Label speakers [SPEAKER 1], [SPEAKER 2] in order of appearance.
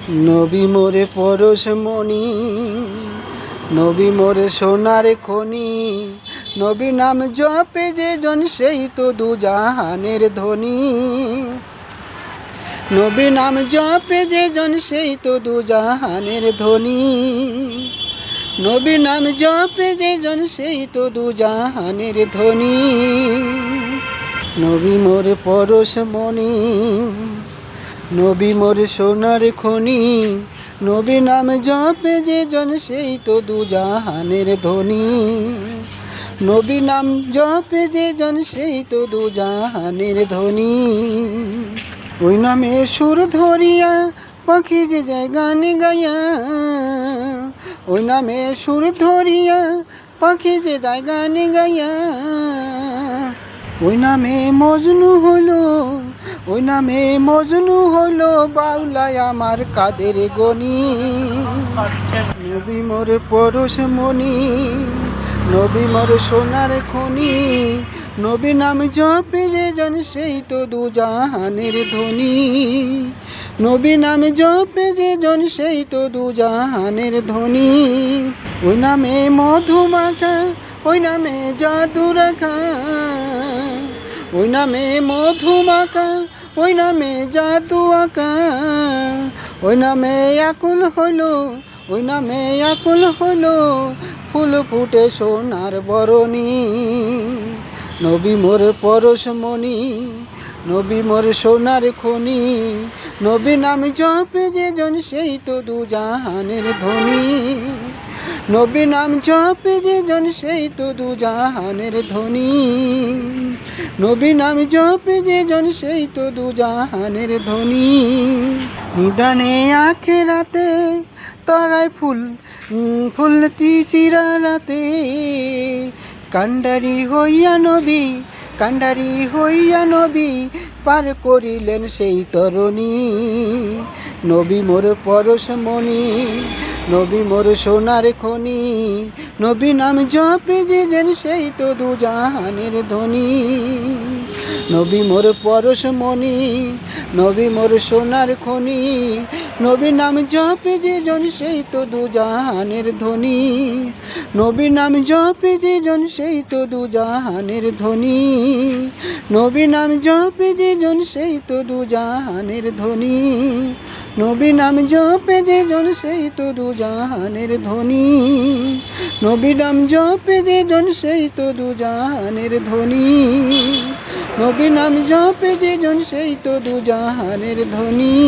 [SPEAKER 1] নবী মোরে পরশমণি, নবী মোরে সোনার খনি। নবী নাম জপে যে জন সেই তো দুজাহানের ধনী। নবী নাম জপে যে জন সেই তো দুজাহানের ধনী। নবী নাম জপে যে জন সেই তো দুজাহানের ধনী। নবী মোরে পরশমণি, নবী মোরে সোনার খনি। নবী নাম জপে যে জন সেই তো দুজাহানের ধনী। নবী নাম জপে যে জন সেই তো দুজাহানের ধনী। ওই নামে সুর ধরিয়া পাখি যে যায় গান গাইয়া। ওই নামে সুর ধরিয়া পাখি যে যায় গান গাইয়া। ওই নামে মজনু হলো, ওই নামে মজনু হলো বাউলায় আমার কাদের গনি। নবী মোরে পরশমণি, নবী মোরে সোনার খনি। নবী নাম জপে যে জন সেই তো দুজাহানের ধনী। নবী নাম জপে যে জন সেই তো দুজাহানের ধনী। ওই নামে মধুমাখা, ওই নামে জাদু রাখা। ওই নামে মধুমাখা, ওই নামে জাদু আঁকা। ওই নামে আকুল হলো, ওই নামে আকুল হলো ফুল ফুটে সোনার বরণী। নবী মোরে পরশমণি, নবী মোরে সোনার খনি। নবী নাম জপে যে জন সেই তো দুজাহানের ধনী। নবী নাম জপে যে জন সেই তো দুজাহানের ধনী। নবী নাম জপে যে জন সেই তো দুজাহানের ধনী। নিদানে আখেরাতে তরায় ফুল ফুলতি চিরারাতে। কান্ডারি হইয়া নবী, কান্ডারি হইয়া নবী পার করিলেন সেই তরণী। নবী মোর পরশমণি, নবী মোর সোনার খনি। নবী নাম জপে যে জন সেই তো দুজাহানের ধনী। নবী মোর পরশমণি, নবী মোর সোনার খনি। নবী নাম জপে যে জন সেই তো দুজাহানের ধনী। নবী নাম জপে যে জন সেই তো দুজাহানের ধনী। নবী নাম জপে যে জন সেই তো দুজাহানের ধনী। নবী নাম জপে যে জন সেই তো দুজাহানের ধনী। নবী নাম জপে যে জন সেই তো দুজাহানের ধনী। নবী নাম জপে যে জন সেই তো দুজাহানের ধনী।